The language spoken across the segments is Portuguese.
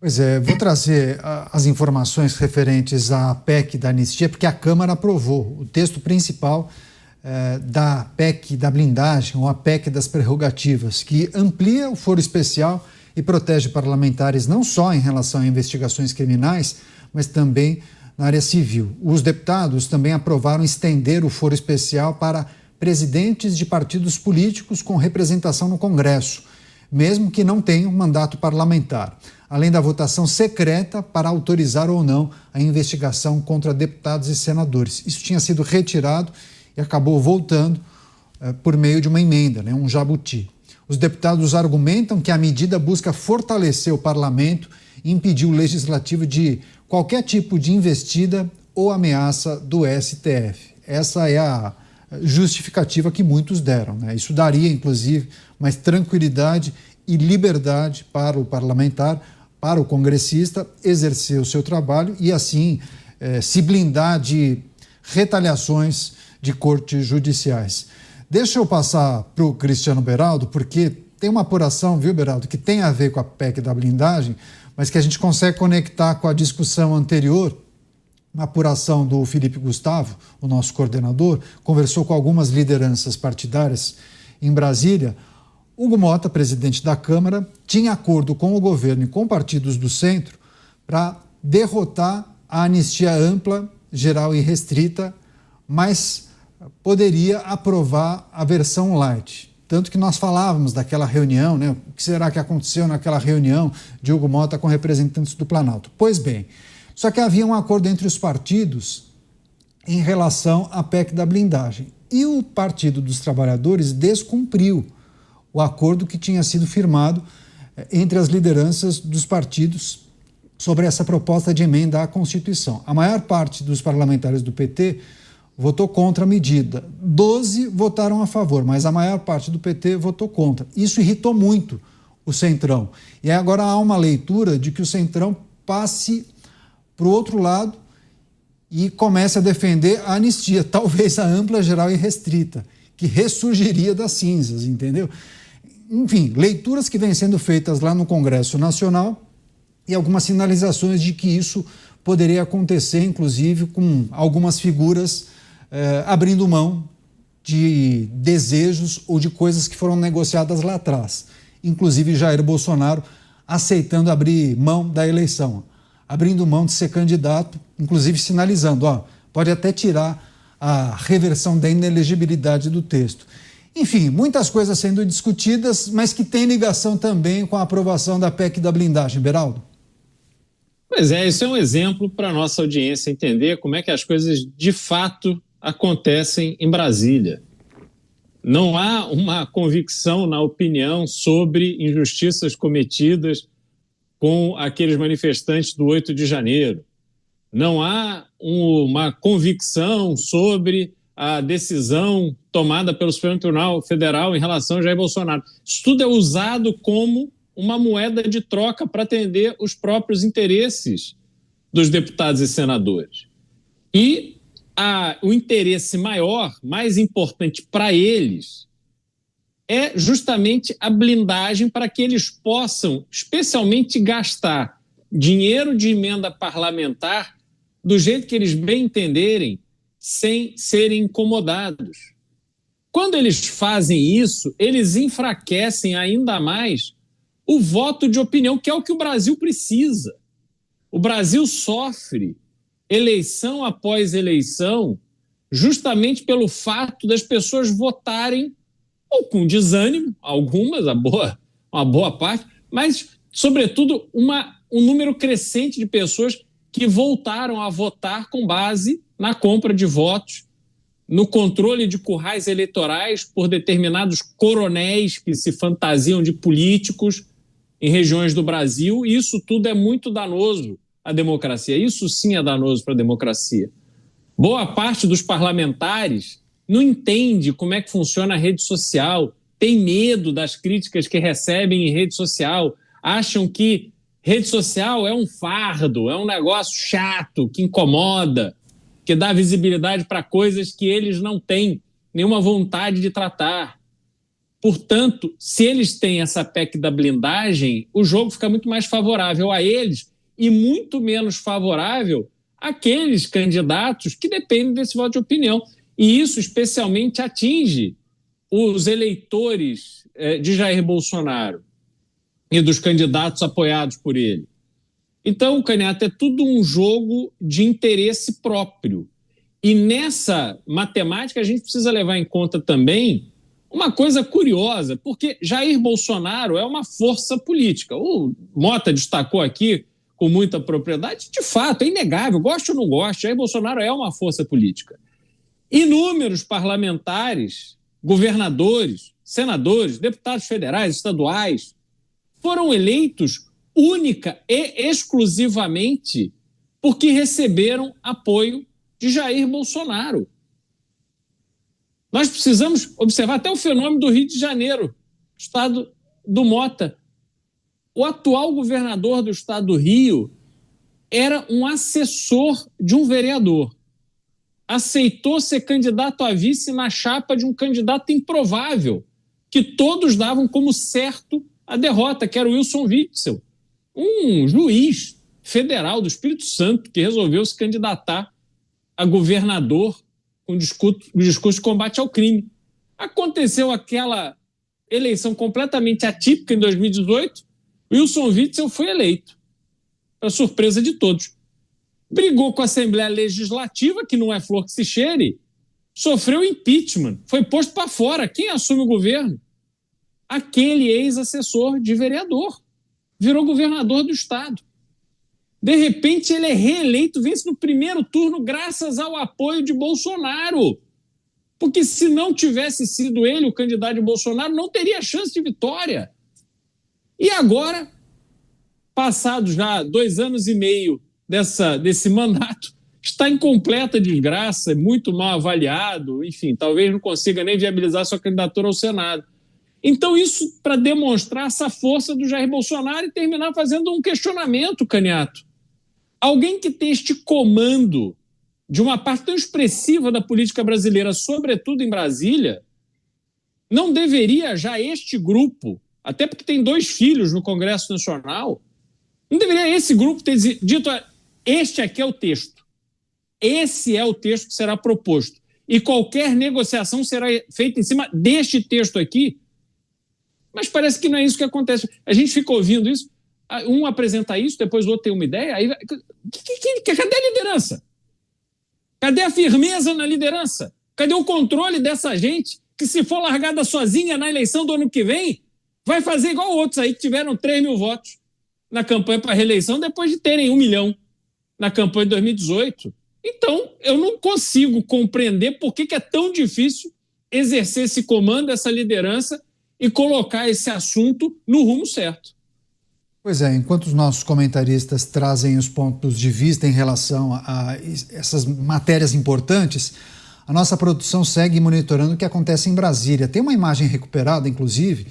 Pois é, vou trazer as informações referentes à PEC da anistia, porque a Câmara aprovou o texto principal da PEC da blindagem, ou a PEC das prerrogativas, que amplia o foro especial e protege parlamentares não só em relação a investigações criminais, mas também na área civil. Os deputados também aprovaram estender o foro especial para presidentes de partidos políticos com representação no Congresso, mesmo que não tenham mandato parlamentar, além da votação secreta para autorizar ou não a investigação contra deputados e senadores. Isso tinha sido retirado e acabou voltando por meio de uma emenda, um jabuti. Os deputados argumentam que a medida busca fortalecer o parlamento e impedir o legislativo de qualquer tipo de investida ou ameaça do STF. Essa é a justificativa que muitos deram. Isso daria, inclusive, mais tranquilidade e liberdade para o parlamentar, para o congressista exercer o seu trabalho e, assim, se blindar de retaliações de cortes judiciais. Deixa eu passar para o Cristiano Beraldo, porque tem uma apuração, viu, Beraldo, que tem a ver com a PEC da blindagem, mas que a gente consegue conectar com a discussão anterior. Uma apuração do Felipe Gustavo, o nosso coordenador, conversou com algumas lideranças partidárias em Brasília. Hugo Mota, presidente da Câmara, tinha acordo com o governo e com partidos do centro para derrotar a anistia ampla, geral e restrita, mas poderia aprovar a versão light. Tanto que nós falávamos daquela reunião, o que será que aconteceu naquela reunião de Hugo Mota com representantes do Planalto? Pois bem, só que havia um acordo entre os partidos em relação à PEC da blindagem. E o Partido dos Trabalhadores descumpriu o acordo que tinha sido firmado entre as lideranças dos partidos sobre essa proposta de emenda à Constituição. A maior parte dos parlamentares do PT votou contra a medida. 12 votaram a favor, mas a maior parte do PT votou contra. Isso irritou muito o Centrão. E agora há uma leitura de que o Centrão passe para o outro lado e comece a defender a anistia, talvez a ampla, geral e restrita, que ressurgiria das cinzas, entendeu? Enfim, leituras que vêm sendo feitas lá no Congresso Nacional e algumas sinalizações de que isso poderia acontecer, inclusive, com algumas figuras abrindo mão de desejos ou de coisas que foram negociadas lá atrás. Inclusive Jair Bolsonaro aceitando abrir mão da eleição, abrindo mão de ser candidato, inclusive sinalizando, pode até tirar a reversão da inelegibilidade do texto. Enfim, muitas coisas sendo discutidas, mas que tem ligação também com a aprovação da PEC da blindagem. Beraldo? Pois é, isso é um exemplo para a nossa audiência entender como é que as coisas de fato acontecem em Brasília. Não há uma convicção na opinião sobre injustiças cometidas com aqueles manifestantes do 8 de janeiro. Não há uma convicção sobre a decisão tomada pelo Supremo Tribunal Federal em relação a Jair Bolsonaro. Isso tudo é usado como uma moeda de troca para atender os próprios interesses dos deputados e senadores. E o interesse maior, mais importante para eles, é justamente a blindagem para que eles possam, especialmente, gastar dinheiro de emenda parlamentar do jeito que eles bem entenderem, sem serem incomodados. Quando eles fazem isso, eles enfraquecem ainda mais o voto de opinião, que é o que o Brasil precisa. O Brasil sofre eleição após eleição justamente pelo fato das pessoas votarem ou com desânimo, algumas, uma boa parte, mas, sobretudo, um número crescente de pessoas que voltaram a votar com base na compra de votos, no controle de currais eleitorais por determinados coronéis que se fantasiam de políticos em regiões do Brasil. E isso tudo é muito danoso à democracia. Isso sim é danoso para a democracia. Boa parte dos parlamentares não entende como é que funciona a rede social, tem medo das críticas que recebem em rede social, acham que rede social é um fardo, é um negócio chato, que incomoda, que dá visibilidade para coisas que eles não têm nenhuma vontade de tratar. Portanto, se eles têm essa PEC da blindagem, o jogo fica muito mais favorável a eles e muito menos favorável àqueles candidatos que dependem desse voto de opinião. E isso especialmente atinge os eleitores de Jair Bolsonaro e dos candidatos apoiados por ele. Então, Candiato, é tudo um jogo de interesse próprio. E nessa matemática a gente precisa levar em conta também uma coisa curiosa, porque Jair Bolsonaro é uma força política. O Mota destacou aqui com muita propriedade, de fato, é inegável, goste ou não goste, Jair Bolsonaro é uma força política. Inúmeros parlamentares, governadores, senadores, deputados federais, estaduais, foram eleitos única e exclusivamente porque receberam apoio de Jair Bolsonaro. Nós precisamos observar até o fenômeno do Rio de Janeiro, estado do Mota. O atual governador do estado do Rio era um assessor de um vereador. Aceitou ser candidato a vice na chapa de um candidato improvável, que todos davam como certo a derrota, que era o Wilson Witzel, um juiz federal do Espírito Santo que resolveu se candidatar a governador com discurso de combate ao crime. Aconteceu aquela eleição completamente atípica em 2018, Wilson Witzel foi eleito, para surpresa de todos. Brigou com a Assembleia Legislativa, que não é flor que se cheire, sofreu impeachment, foi posto para fora. Quem assume o governo? Aquele ex-assessor de vereador. Virou governador do estado. De repente, ele é reeleito, vence no primeiro turno graças ao apoio de Bolsonaro. Porque se não tivesse sido ele o candidato de Bolsonaro, não teria chance de vitória. E agora, passados já 2 anos e meio desse mandato, está em completa desgraça, muito mal avaliado, enfim, talvez não consiga nem viabilizar sua candidatura ao Senado. Então, isso para demonstrar essa força do Jair Bolsonaro e terminar fazendo um questionamento, Candiato. Alguém que tem este comando de uma parte tão expressiva da política brasileira, sobretudo em Brasília, não deveria já este grupo, até porque tem 2 filhos no Congresso Nacional, não deveria esse grupo ter dito: este aqui é o texto, esse é o texto que será proposto, e qualquer negociação será feita em cima deste texto aqui? Mas parece que não é isso que acontece. A gente fica ouvindo isso, um apresenta isso, depois o outro tem uma ideia, aí cadê a liderança? Cadê a firmeza na liderança? Cadê o controle dessa gente que, se for largada sozinha na eleição do ano que vem, vai fazer igual outros aí que tiveram 3 mil votos na campanha para a reeleição depois de terem 1 milhão na campanha de 2018. Então, eu não consigo compreender por que é tão difícil exercer esse comando, essa liderança e colocar esse assunto no rumo certo. Pois é, enquanto os nossos comentaristas trazem os pontos de vista em relação a essas matérias importantes, a nossa produção segue monitorando o que acontece em Brasília. Tem uma imagem recuperada, inclusive,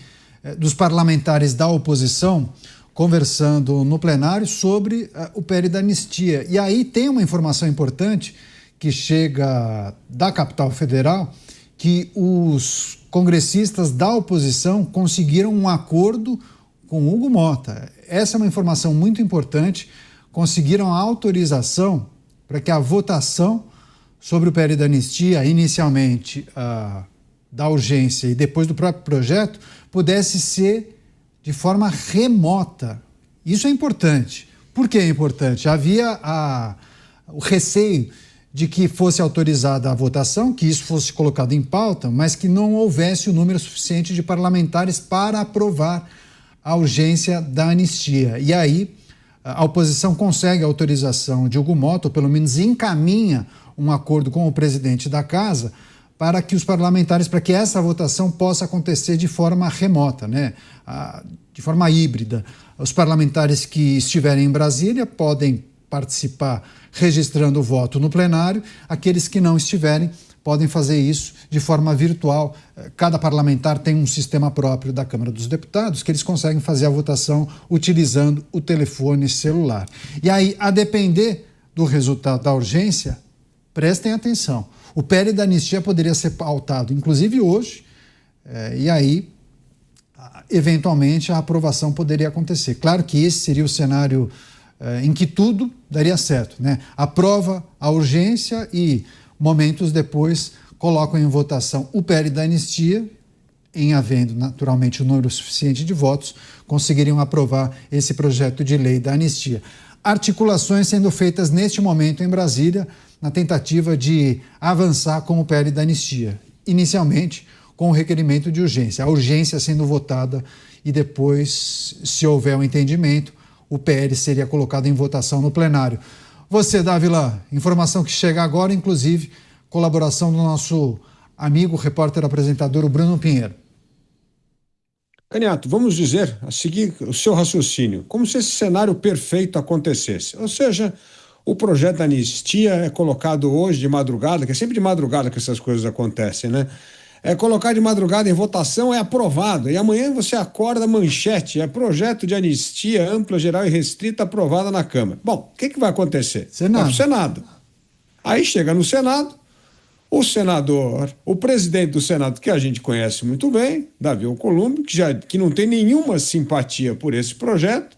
dos parlamentares da oposição conversando no plenário sobre o PL da anistia. E aí tem uma informação importante que chega da capital federal, que os congressistas da oposição conseguiram um acordo com Hugo Mota. Essa é uma informação muito importante. Conseguiram a autorização para que a votação sobre o PL da anistia, inicialmente da urgência e depois do próprio projeto, pudesse ser de forma remota. Isso é importante. Por que é importante? Havia o receio de que fosse autorizada a votação, que isso fosse colocado em pauta, mas que não houvesse o número suficiente de parlamentares para aprovar a urgência da anistia. E aí a oposição consegue a autorização de Hugo Mota, ou pelo menos encaminha um acordo com o presidente da casa para que os parlamentares, para que essa votação possa acontecer de forma remota, né? De forma híbrida. Os parlamentares que estiverem em Brasília podem participar registrando o voto no plenário, aqueles que não estiverem podem fazer isso de forma virtual. Cada parlamentar tem um sistema próprio da Câmara dos Deputados que eles conseguem fazer a votação utilizando o telefone celular. E aí, a depender do resultado da urgência, prestem atenção, o PL da anistia poderia ser pautado, inclusive hoje, e aí eventualmente a aprovação poderia acontecer. Claro que esse seria o cenário em que tudo daria certo, né? Aprova a urgência e, momentos depois, colocam em votação o PL da anistia, em havendo naturalmente o número suficiente de votos, conseguiriam aprovar esse projeto de lei da anistia. Articulações sendo feitas neste momento em Brasília, na tentativa de avançar com o PL da anistia. Inicialmente, com o requerimento de urgência. A urgência sendo votada e depois, se houver um entendimento, o PL seria colocado em votação no plenário. Você, Dávila, informação que chega agora, inclusive, colaboração do nosso amigo, repórter apresentador, o Bruno Pinheiro. Caniato, vamos dizer, a seguir o seu raciocínio, como se esse cenário perfeito acontecesse. Ou seja, o projeto da anistia é colocado hoje de madrugada, que é sempre de madrugada que essas coisas acontecem, né? É colocar de madrugada em votação, é aprovado. E amanhã você acorda, manchete, é projeto de anistia ampla, geral e restrita aprovada na Câmara. Bom, o que vai acontecer? Senado. Vai pro Senado. Aí chega no Senado, o senador, o presidente do Senado, que a gente conhece muito bem, Davi Alcolumbre, que não tem nenhuma simpatia por esse projeto,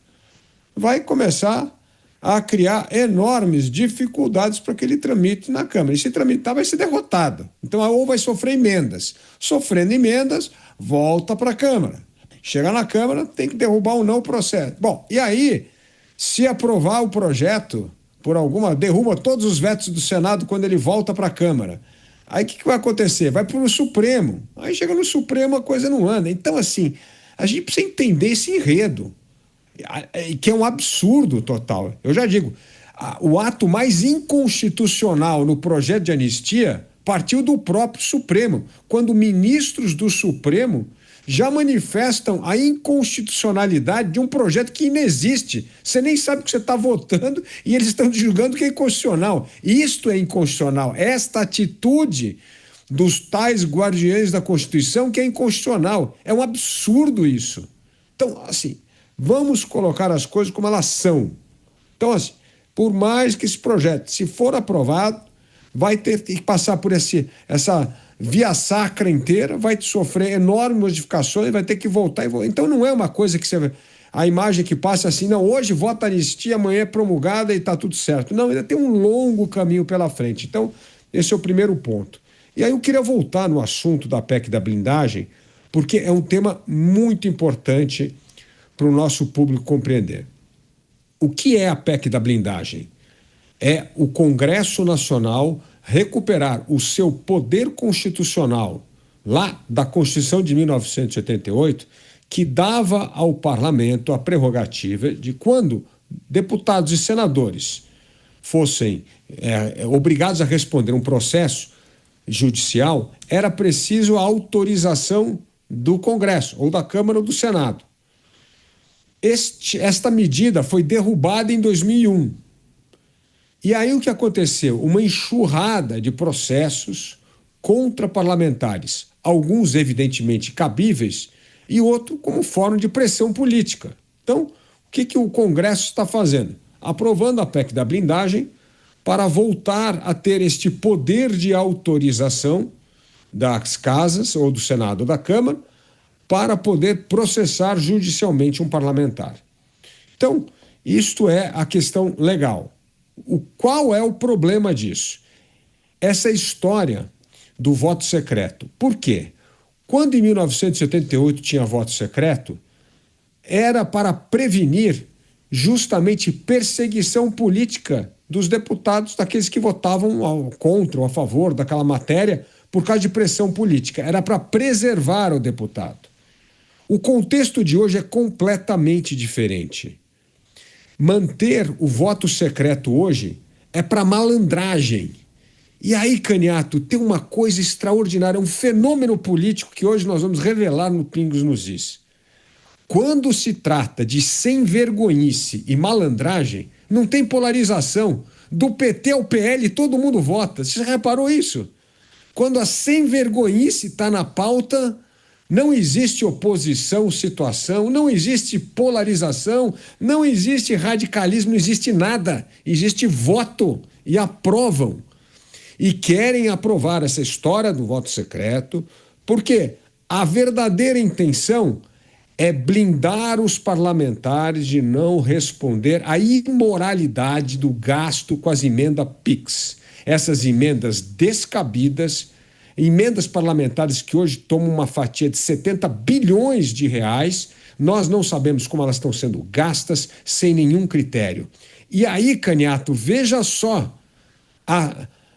vai começar a criar enormes dificuldades para que ele tramite na Câmara. E se tramitar, vai ser derrotado. Então, ou vai sofrer emendas. Sofrendo emendas, volta para a Câmara. Chega na Câmara, tem que derrubar ou não o processo. Bom, e aí, se aprovar o projeto, derruba todos os vetos do Senado quando ele volta para a Câmara. Aí o que vai acontecer? Vai para o Supremo. Aí chega no Supremo, a coisa não anda. Então, assim, a gente precisa entender esse enredo, que é um absurdo total. Eu já digo, o ato mais inconstitucional no projeto de anistia partiu do próprio Supremo, quando ministros do Supremo já manifestam a inconstitucionalidade de um projeto que inexiste. Você nem sabe o que você está votando e eles estão julgando que é inconstitucional. Isto é inconstitucional. Esta atitude dos tais guardiões da Constituição que é inconstitucional. É um absurdo isso. Então, assim, vamos colocar as coisas como elas são. Então, assim, por mais que esse projeto, se for aprovado, vai ter que passar por essa via sacra inteira, vai sofrer enormes modificações, vai ter que voltar e voltar. Então, não é uma coisa que a imagem que passa assim, não, hoje vota anistia, amanhã é promulgada e está tudo certo. Não, ainda tem um longo caminho pela frente. Então, esse é o primeiro ponto. E aí eu queria voltar no assunto da PEC da blindagem, porque é um tema muito importante para o nosso público compreender. O que é a PEC da blindagem? É o Congresso Nacional recuperar o seu poder constitucional, lá da Constituição de 1988, que dava ao parlamento a prerrogativa de, quando deputados e senadores fossem obrigados a responder um processo judicial, era preciso a autorização do Congresso, ou da Câmara ou do Senado. Esta medida foi derrubada em 2001. E aí o que aconteceu? Uma enxurrada de processos contra parlamentares, alguns evidentemente cabíveis e outro como forma de pressão política. Então, o que o Congresso está fazendo? Aprovando a PEC da blindagem para voltar a ter este poder de autorização das casas, ou do Senado ou da Câmara, para poder processar judicialmente um parlamentar. Então, isto é a questão legal. Qual é o problema disso? Essa história do voto secreto. Por quê? Quando em 1978 tinha voto secreto, era para prevenir justamente perseguição política dos deputados, daqueles que votavam contra ou a favor daquela matéria por causa de pressão política. Era para preservar o deputado. O contexto de hoje é completamente diferente. Manter o voto secreto hoje é para malandragem. E aí, Caniato, tem uma coisa extraordinária, um fenômeno político que hoje nós vamos revelar no Pingos nos Is. Quando se trata de sem-vergonhice e malandragem, não tem polarização. Do PT ao PL, todo mundo vota. Você já reparou isso? Quando a sem-vergonhice está na pauta, não existe oposição, situação, não existe polarização, não existe radicalismo, não existe nada. Existe voto e aprovam. E querem aprovar essa história do voto secreto, porque a verdadeira intenção é blindar os parlamentares de não responder à imoralidade do gasto com as emendas PIX. Essas emendas descabidas, emendas parlamentares que hoje tomam uma fatia de 70 bilhões de reais, nós não sabemos como elas estão sendo gastas sem nenhum critério. E aí, Caniato, veja só,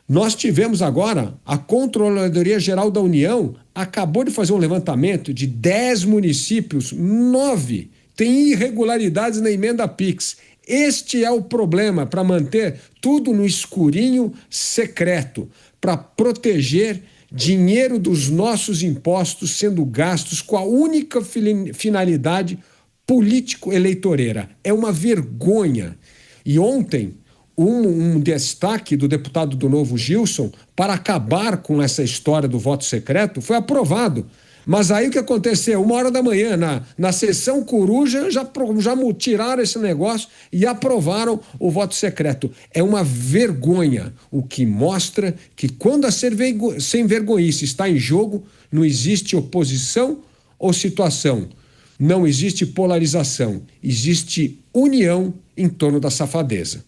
nós tivemos agora, a Controladoria Geral da União acabou de fazer um levantamento de 10 municípios, 9 têm irregularidades na emenda PIX. Este é o problema, para manter tudo no escurinho secreto, para proteger dinheiro dos nossos impostos sendo gastos com a única finalidade político-eleitoreira. É uma vergonha. E ontem, um destaque do deputado do Novo Gilson para acabar com essa história do voto secreto foi aprovado. Mas aí o que aconteceu? 1h da manhã, na sessão coruja, já tiraram esse negócio e aprovaram o voto secreto. É uma vergonha, o que mostra que quando a sem vergonhice está em jogo, não existe oposição ou situação. Não existe polarização, existe união em torno da safadeza.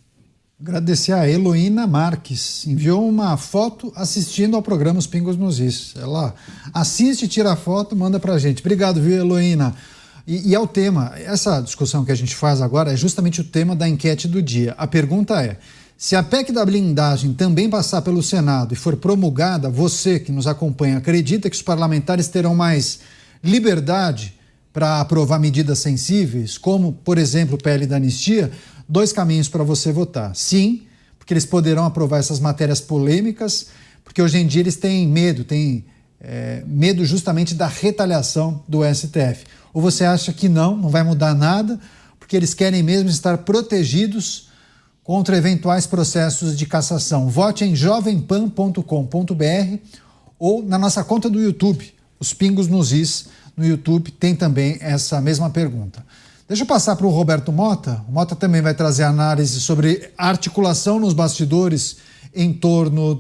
Agradecer a Heloína Marques, enviou uma foto assistindo ao programa Os Pingos nos Is. Ela assiste, tira a foto, manda pra gente. Obrigado, viu, Heloína? E ao tema, essa discussão que a gente faz agora é justamente o tema da enquete do dia. A pergunta é, se a PEC da blindagem também passar pelo Senado e for promulgada, você que nos acompanha, acredita que os parlamentares terão mais liberdade para aprovar medidas sensíveis, como, por exemplo, o PL da anistia? 2 caminhos para você votar. Sim, porque eles poderão aprovar essas matérias polêmicas, porque hoje em dia eles têm medo, medo justamente da retaliação do STF. Ou você acha que não vai mudar nada, porque eles querem mesmo estar protegidos contra eventuais processos de cassação. Vote em jovempan.com.br ou na nossa conta do YouTube, Os Pingos nos Is, no YouTube, tem também essa mesma pergunta. Deixa eu passar para o Roberto Mota. O Mota também vai trazer análise sobre a articulação nos bastidores em torno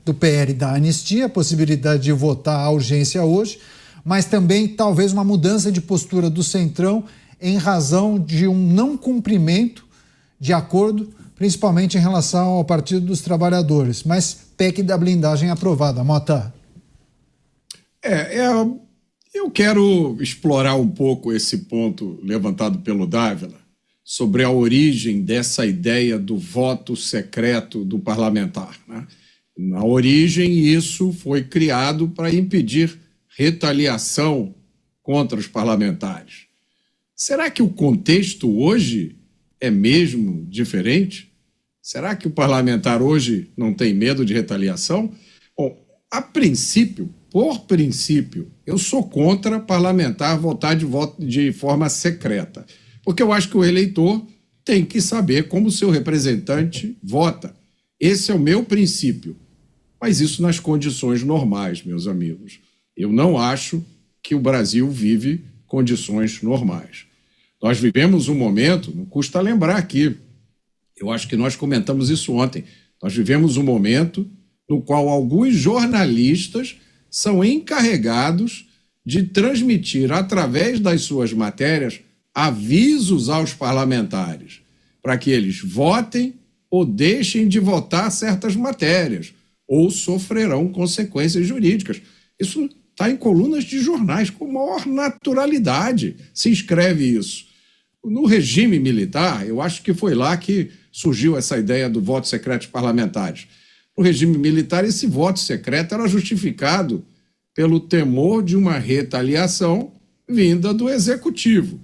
do PL da anistia, a possibilidade de votar a urgência hoje, mas também talvez uma mudança de postura do Centrão em razão de um não cumprimento de acordo, principalmente em relação ao Partido dos Trabalhadores. Mas PEC da blindagem aprovada. Mota. Eu quero explorar um pouco esse ponto levantado pelo Dávila sobre a origem dessa ideia do voto secreto do parlamentar, né? Na origem, isso foi criado para impedir retaliação contra os parlamentares. Será que o contexto hoje é mesmo diferente? Será que o parlamentar hoje não tem medo de retaliação? Bom, por princípio, eu sou contra parlamentar votar de forma secreta, porque eu acho que o eleitor tem que saber como o seu representante vota. Esse é o meu princípio. Mas isso nas condições normais, meus amigos. Eu não acho que o Brasil vive condições normais. Nós vivemos um momento, não custa lembrar aqui, eu acho que nós comentamos isso ontem, nós vivemos um momento no qual alguns jornalistas são encarregados de transmitir, através das suas matérias, avisos aos parlamentares, para que eles votem ou deixem de votar certas matérias, ou sofrerão consequências jurídicas. Isso está em colunas de jornais com maior naturalidade, se escreve isso. No regime militar, eu acho que foi lá que surgiu essa ideia do voto secreto de parlamentares. No regime militar, esse voto secreto era justificado pelo temor de uma retaliação vinda do executivo.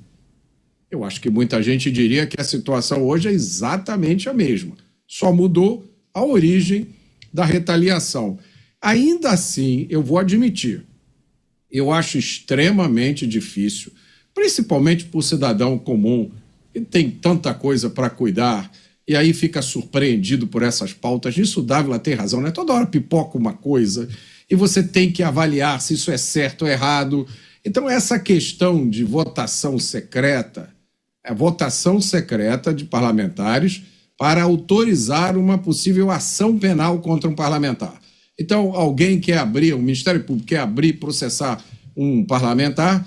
Eu acho que muita gente diria que a situação hoje é exatamente a mesma, só mudou a origem da retaliação. Ainda assim, eu vou admitir, eu acho extremamente difícil, principalmente para o cidadão comum, que tem tanta coisa para cuidar, e aí fica surpreendido por essas pautas. Nisso o Dávila tem razão, né? Toda hora pipoca uma coisa e você tem que avaliar se isso é certo ou errado. Então essa questão de votação secreta, é votação secreta de parlamentares para autorizar uma possível ação penal contra um parlamentar. Então alguém quer abrir, o Ministério Público quer abrir, processar um parlamentar,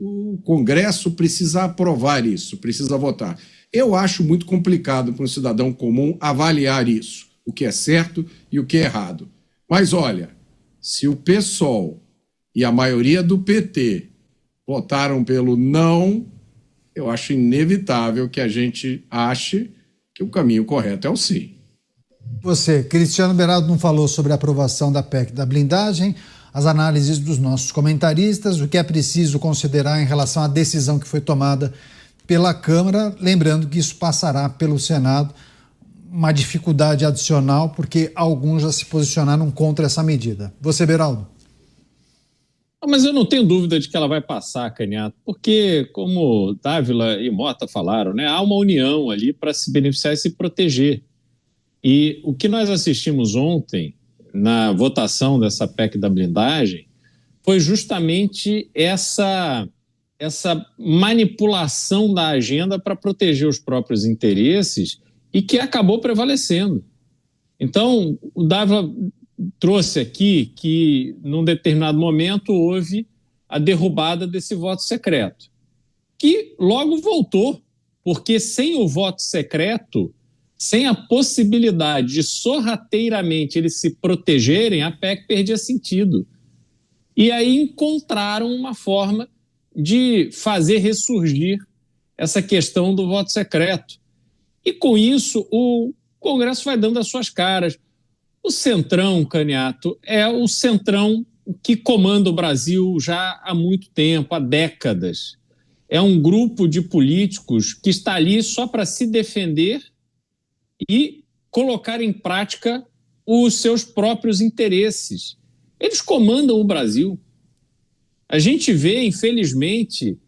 o Congresso precisa aprovar isso, precisa votar. Eu acho muito complicado para um cidadão comum avaliar isso, o que é certo e o que é errado. Mas, olha, se o PSOL e a maioria do PT votaram pelo não, eu acho inevitável que a gente ache que o caminho correto é o sim. Você, Cristiano Beraldo, não falou sobre a aprovação da PEC da blindagem, as análises dos nossos comentaristas, o que é preciso considerar em relação à decisão que foi tomada pela Câmara, lembrando que isso passará pelo Senado, uma dificuldade adicional, porque alguns já se posicionaram contra essa medida. Você, Beraldo? Mas eu não tenho dúvida de que ela vai passar, Canhato, porque, como Dávila e Mota falaram, né, há uma união ali para se beneficiar e se proteger. E o que nós assistimos ontem, na votação dessa PEC da blindagem, foi justamente essa manipulação da agenda para proteger os próprios interesses e que acabou prevalecendo. Então, o Dávila trouxe aqui que, num determinado momento, houve a derrubada desse voto secreto, que logo voltou, porque sem o voto secreto, sem a possibilidade de sorrateiramente eles se protegerem, a PEC perdia sentido. E aí encontraram uma forma de fazer ressurgir essa questão do voto secreto. E com isso, o Congresso vai dando as suas caras. O Centrão, Canhato, é o Centrão que comanda o Brasil já há muito tempo, há décadas. É um grupo de políticos que está ali só para se defender e colocar em prática os seus próprios interesses. Eles comandam o Brasil. A gente vê, infelizmente,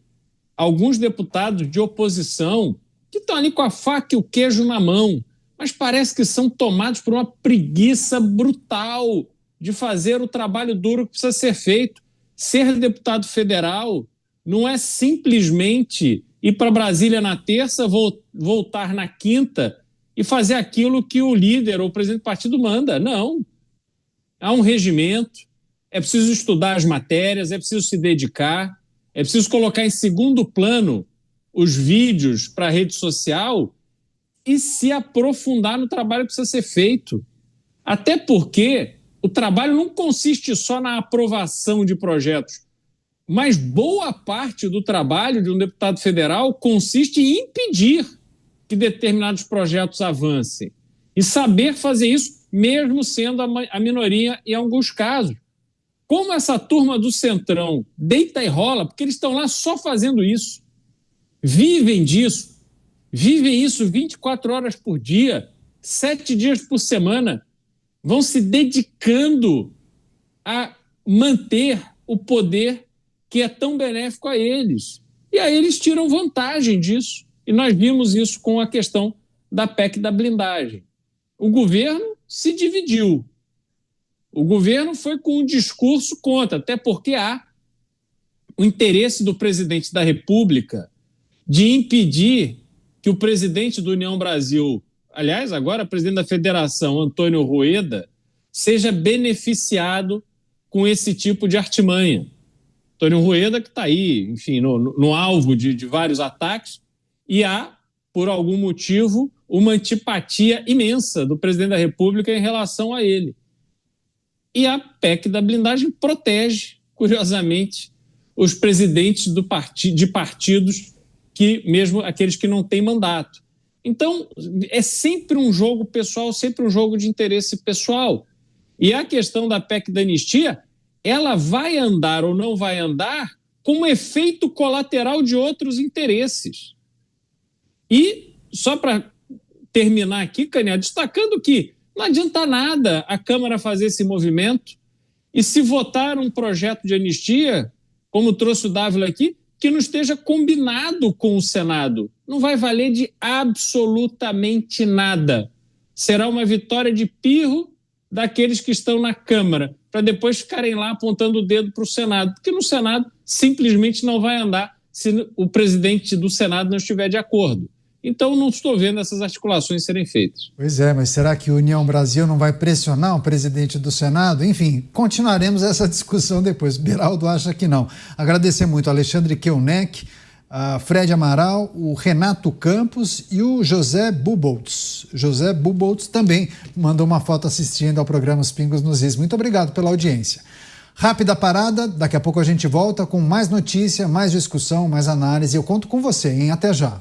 alguns deputados de oposição que estão ali com a faca e o queijo na mão, mas parece que são tomados por uma preguiça brutal de fazer o trabalho duro que precisa ser feito. Ser deputado federal não é simplesmente ir para Brasília na terça, voltar na quinta e fazer aquilo que o líder ou o presidente do partido manda. Não. Há um regimento, é preciso estudar as matérias, é preciso se dedicar, é preciso colocar em segundo plano os vídeos para a rede social e se aprofundar no trabalho que precisa ser feito. Até porque o trabalho não consiste só na aprovação de projetos, mas boa parte do trabalho de um deputado federal consiste em impedir que determinados projetos avancem e saber fazer isso mesmo sendo a minoria em alguns casos. Como essa turma do Centrão deita e rola, porque eles estão lá só fazendo isso, vivem disso, vivem isso 24 horas por dia, 7 dias por semana, vão se dedicando a manter o poder que é tão benéfico a eles. E aí eles tiram vantagem disso. E nós vimos isso com a questão da PEC da blindagem. O governo se dividiu. O governo foi com um discurso contra, até porque há o interesse do presidente da República de impedir que o presidente do União Brasil, aliás, agora presidente da Federação, Antônio Rueda, seja beneficiado com esse tipo de artimanha. Antônio Rueda que está aí, enfim, no alvo de vários ataques, e há, por algum motivo, uma antipatia imensa do presidente da República em relação a ele. E a PEC da blindagem protege, curiosamente, os presidentes de partidos, que mesmo aqueles que não têm mandato. Então, é sempre um jogo pessoal, sempre um jogo de interesse pessoal. E a questão da PEC da anistia, ela vai andar ou não vai andar como efeito colateral de outros interesses. E, só para terminar aqui, Canhá, destacando que não adianta nada a Câmara fazer esse movimento e se votar um projeto de anistia, como trouxe o Dávila aqui, que não esteja combinado com o Senado. Não vai valer de absolutamente nada. Será uma vitória de pirro daqueles que estão na Câmara, para depois ficarem lá apontando o dedo para o Senado, porque no Senado simplesmente não vai andar se o presidente do Senado não estiver de acordo. Então, não estou vendo essas articulações serem feitas. Pois é, mas será que a União Brasil não vai pressionar o presidente do Senado? Enfim, continuaremos essa discussão depois. Beraldo acha que não. Agradecer muito a Alexandre Keuneck, a Fred Amaral, o Renato Campos e o José Buboltz. José Buboltz também mandou uma foto assistindo ao programa Os Pingos nos Is. Muito obrigado pela audiência. Rápida parada, daqui a pouco a gente volta com mais notícia, mais discussão, mais análise. Eu conto com você, hein? Até já.